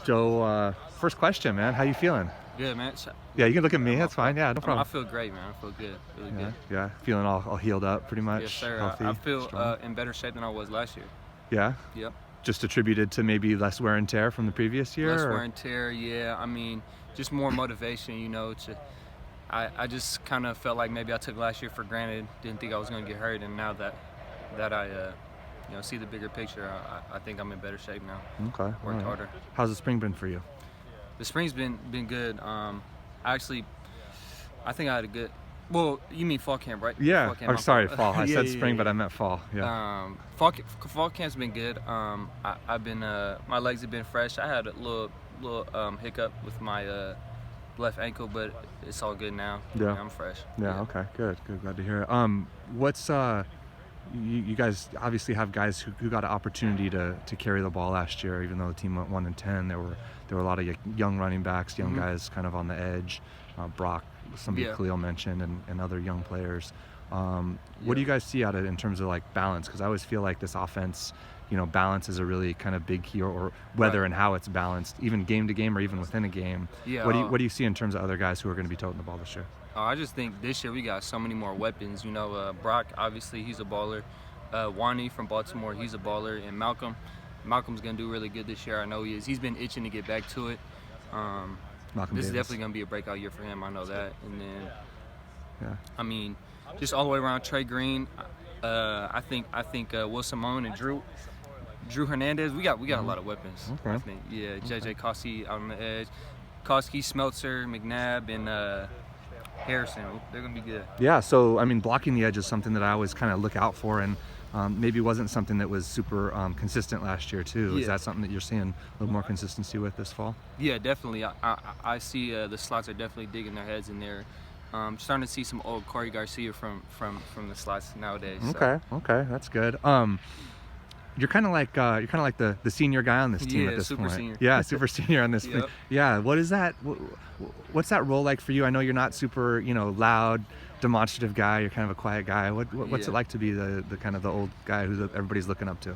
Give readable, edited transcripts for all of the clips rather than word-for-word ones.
Joe, first question, man. How you feeling? Good, man. Yeah, you can look at me. That's fine. Yeah, no problem. I feel great, man. I feel good. Really good. Yeah, feeling all healed up pretty much. Yes, sir. Healthy, I feel strong. in better shape than I was last year. Yeah? Yep. Just attributed to maybe less wear and tear from the previous year? Less wear and tear, yeah. I mean, just more motivation, I just kind of felt like maybe I took last year for granted. Didn't think I was going to get hurt, and now that I see the bigger picture, I think I'm in better shape now. Okay. Worked harder. How's the spring been for you? The spring's been good. I think I had a good. Well, you mean fall camp, right? Yeah. Fall camp, Fall. I said spring, but I meant fall. Yeah. Fall camp's been good. I've been my legs have been fresh. I had a little hiccup with my left ankle, but it's all good now. Yeah. I'm fresh. Yeah. Okay. Good. Glad to hear it. What's you guys obviously have guys who got an opportunity to carry the ball last year, even though the team went 1-10. There were a lot of young running backs, young guys kind of on the edge. Brock, somebody Khalil mentioned, and other young players. What do you guys see out of it in terms of like balance? Because I always feel like this offense, balance is a really kind of big key, or whether and how it's balanced, even game to game or even within a game. Yeah. What do you see in terms of other guys who are going to be toting the ball this year? I just think this year we got so many more weapons. Brock, obviously, he's a baller. Wani from Baltimore, he's a baller. And Malcolm's going to do really good this year. I know he is. He's been itching to get back to it. This is definitely going to be a breakout year for him. I know that. And then, I mean, just all the way around, Trey Green. I think Will Simone and Drew Hernandez. We got a lot of weapons. Okay. I think. Yeah, JJ Kosky out on the edge. Kosky, Smeltzer, McNabb, and Harrison. They're gonna be good. Yeah. So I mean, blocking the edge is something that I always kind of look out for, and maybe wasn't something that was super consistent last year too. Yeah. Is that something that you're seeing a little more consistency with this fall? Yeah, definitely. I see the slots are definitely digging their heads in there. Starting to see some old Corey Garcia from the slots nowadays. So. Okay, that's good. You're kind of like the senior guy on this team at this super point. Senior. Yeah, super senior on this team. Yep. Yeah. What is that? What's that role like for you? I know you're not super, loud, demonstrative guy. You're kind of a quiet guy. What's it like to be the kind of the old guy who everybody's looking up to?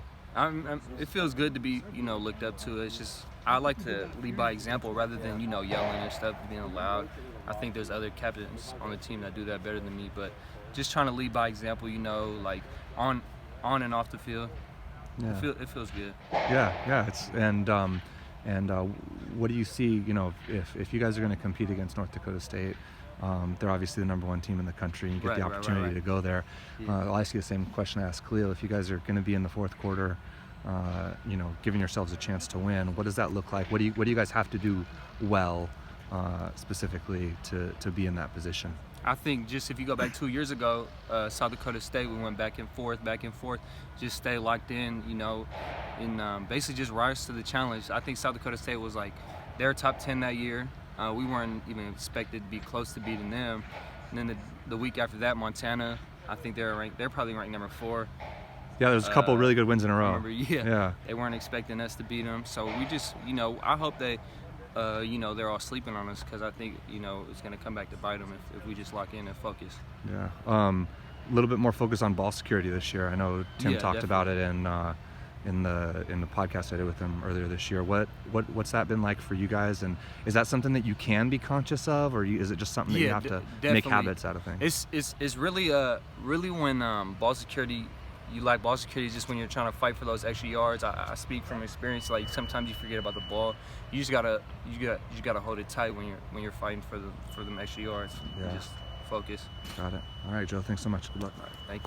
It feels good to be, looked up to. It's just I like to lead by example rather than, yelling and stuff, being loud. I think there's other captains on the team that do that better than me, but just trying to lead by example, like on and off the field. Yeah. It feels good. Yeah. What do you see? If you guys are going to compete against North Dakota State, they're obviously the number one team in the country, and you get the opportunity to go there. Yeah. I'll ask you the same question I asked Khalil. If you guys are going to be in the fourth quarter, giving yourselves a chance to win, what does that look like? What do you guys have to do well, specifically to be in that position? I think just if you go back 2 years ago, South Dakota State, we went back and forth, just stay locked in, and basically just rise to the challenge. I think South Dakota State was like, they're top 10 that year. We weren't even expected to be close to beating them. And then the week after that, Montana, I think they're probably ranked number 4. Yeah, there's a couple really good wins in a row. They weren't expecting us to beat them. So we just, I hope they, they're all sleeping on us, because I think, it's going to come back to bite them if we just lock in and focus. Yeah. A little bit more focus on ball security this year. I know Tim talked about it in the podcast I did with him earlier this year. What's that been like for you guys, and is that something that you can be conscious of, or is it just something that you have to make habits out of things? It's really when ball security. You like ball security just when you're trying to fight for those extra yards. I speak from experience. Like sometimes you forget about the ball. You just gotta hold it tight when you're fighting for them extra yards. Yeah. Just focus. Got it. All right, Joe. Thanks so much. Good luck. All right, thank you.